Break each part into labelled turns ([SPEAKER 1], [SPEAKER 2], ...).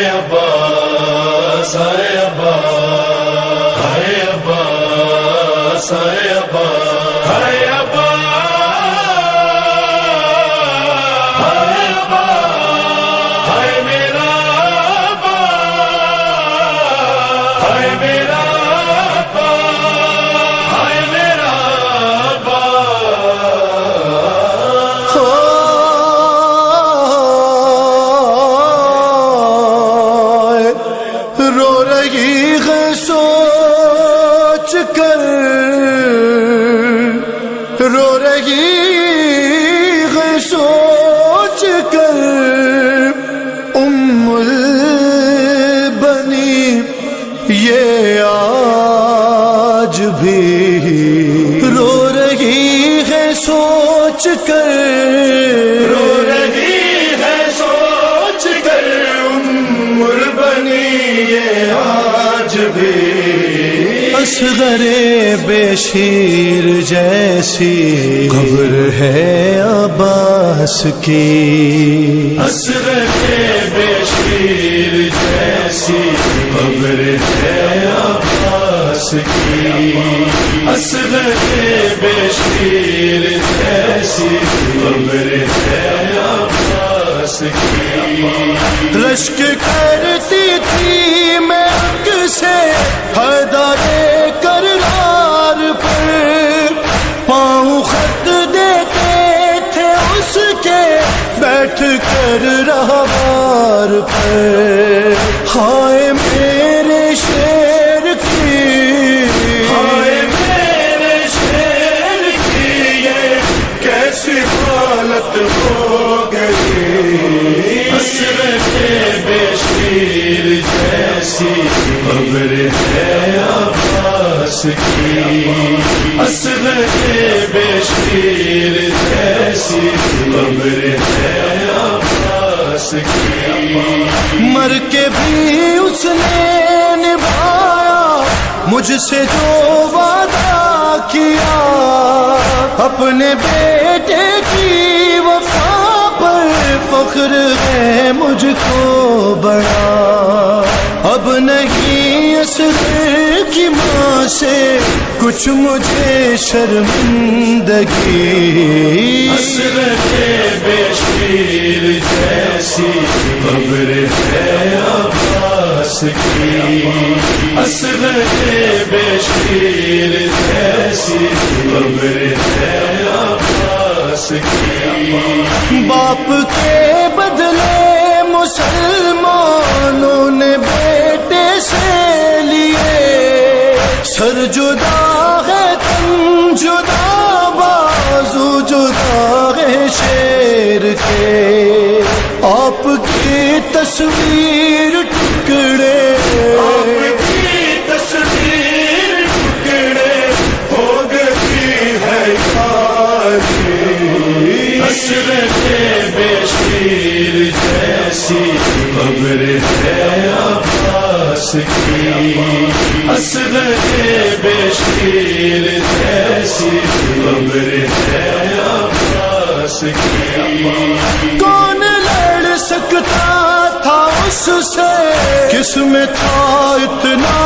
[SPEAKER 1] عباس ہائے عباس ہائے عباس ہائے عباس ہائے عباس ہائے عباس ہائے میرا عباس ہائے میرا عباس ہائے میرا عباس.
[SPEAKER 2] رو رہی ہے سوچ کر، رو رہی ہے سوچ کر البنی یہ آج بھی، رو رہی ہے سوچ کر،
[SPEAKER 1] رو رہی ہے سوچ کر البنی یہ آج بھی.
[SPEAKER 2] اصغر بے شیر جیسی قبر ہے عباس کی،
[SPEAKER 1] اصغر بے شیر جیسی قبر ہے عباس کی، اصغر بے شیر جیسی قبر ہے عباس کی.
[SPEAKER 2] رشک کرتی تھی میں سے ہدایے کرار پر، پاؤں خط دیتے تھے اس کے بیٹھ کر رہوار پر. ہائے میرے شیر کی،
[SPEAKER 1] ہائے میرے شیر کی یہ کیسی حالت ہو گئی. اصغر بے شیر جیسی قبر ہے عباس کی، اصغر بے شیر جیسی قبر ہے عباس کی.
[SPEAKER 2] مر کے بھی اس نے نبھایا مجھ سے جو وعدہ کیا، اپنے بیٹے کی وفا پر فخر ہے مجھ کو بڑا. اب نہیں اصغر کی ماں سے کچھ مجھے شرمندگی.
[SPEAKER 1] اصغر بے شیر جیسی قبر ہے عباس کی، اصغر بے شیر جیسی قبر ہے عباس کی.
[SPEAKER 2] باپ کے بدلے مسلمانوں نے بیٹے سے لیے، سر جدا ہے تن جدا بازو جدا ہے شیر کے. آپ کی تصویر ٹکڑے،
[SPEAKER 1] آپ کی تصویر ٹکڑے ہو گئی ہے خالی. اصغر بے شیر جیسی قبر ہے عباس کی، اصغر بے شیر جیسی قبر ہے عباس کی.
[SPEAKER 2] کون لڑ سکتا تھا اس سے، کس میں تھا اتنا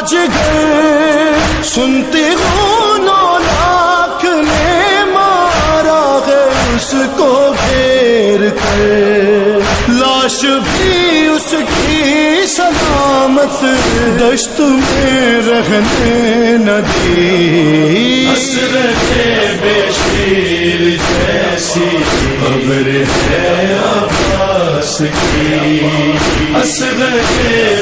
[SPEAKER 2] جگر. سنتی ہوں 9 لاکھ نے مارا ہے اس کو گھیر کر، لاش بھی اس کی سلامت دشت میں رہنے نہ دی.
[SPEAKER 1] اصغر بے شیر جیسی قبر ہے عباس کی، اصغر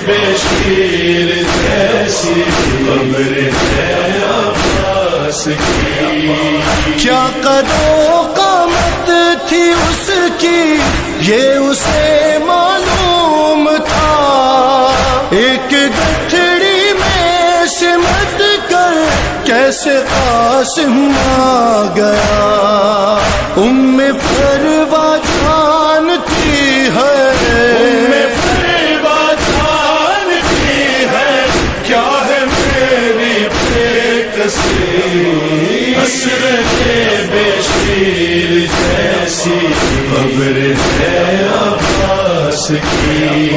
[SPEAKER 1] بے شیر جیسی قبر ہے عباس کی.
[SPEAKER 2] کیا قدر و قامت تھی اس کی یہ اسے معلوم تھا، ایک گٹھڑی میں سمٹ کر کیسے قاسم آ گیا. ام فروا جانتی ہے،
[SPEAKER 1] ام فروا جانتی ہے کیا ہے میری بےکسی. اصغر بے شیر جیسی قبر ہے عباس عباس کی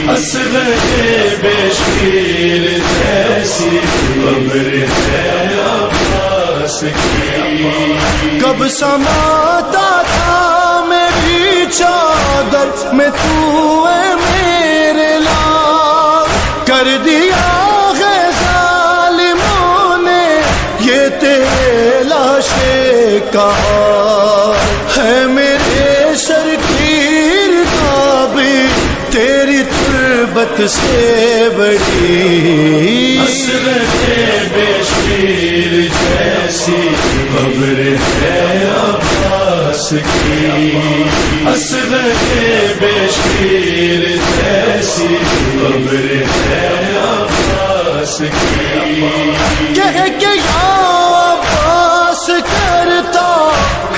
[SPEAKER 1] اصغر بشیر جیسی قبر ہے عباس کی.
[SPEAKER 2] کب سماتا تھا میری چادر میں تو اے میرے لال، کر دیا ہے ظالموں نے یہ تیرے لاشے کا حال. ہے میرے سر کی رکابی تیری تربت سے بڑی،
[SPEAKER 1] اصغر بشیر جیسی قبر ہے عباس کی اصغر بشیر جیسی قبر ہے عباس کی.
[SPEAKER 2] کہہ کے یا عباس کرتا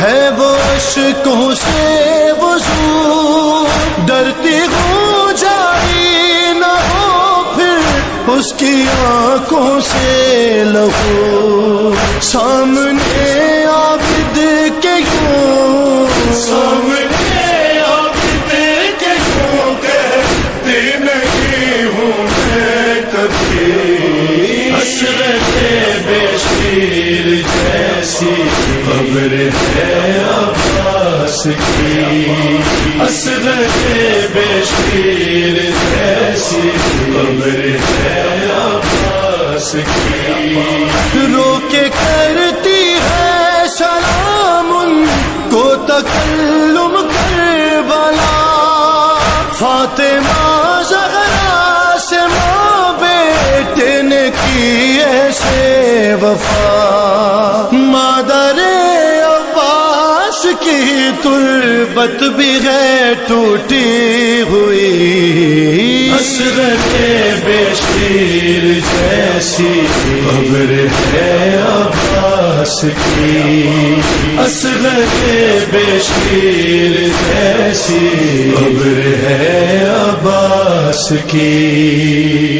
[SPEAKER 2] ہے وہ اشکوں سے وضو، ڈرتی ہوں جاری نہ ہو پھر اس کی آنکھوں سے لہو. سامنے عابد کے یوں،
[SPEAKER 1] سامنے عابد کے یوں کہتی نہیں ہوں میں کبھی، اصغر بشیر جیسی قبر ہے عباس کی اصغر بشیر جیسی قبر ہے عباس کی.
[SPEAKER 2] رو کے کرتی ہے سلام ان کو تکلم کربلا، فاطمہ زہرا سے ماں بیٹے نے کی ایسے وفا. مادر عباس کی تربت بھی ہے ٹوٹی ہوئی،
[SPEAKER 1] اصغر بشیر جیسی قبر ہے عباس کی اصغر بشیر جیسی قبر ہے عباس کی.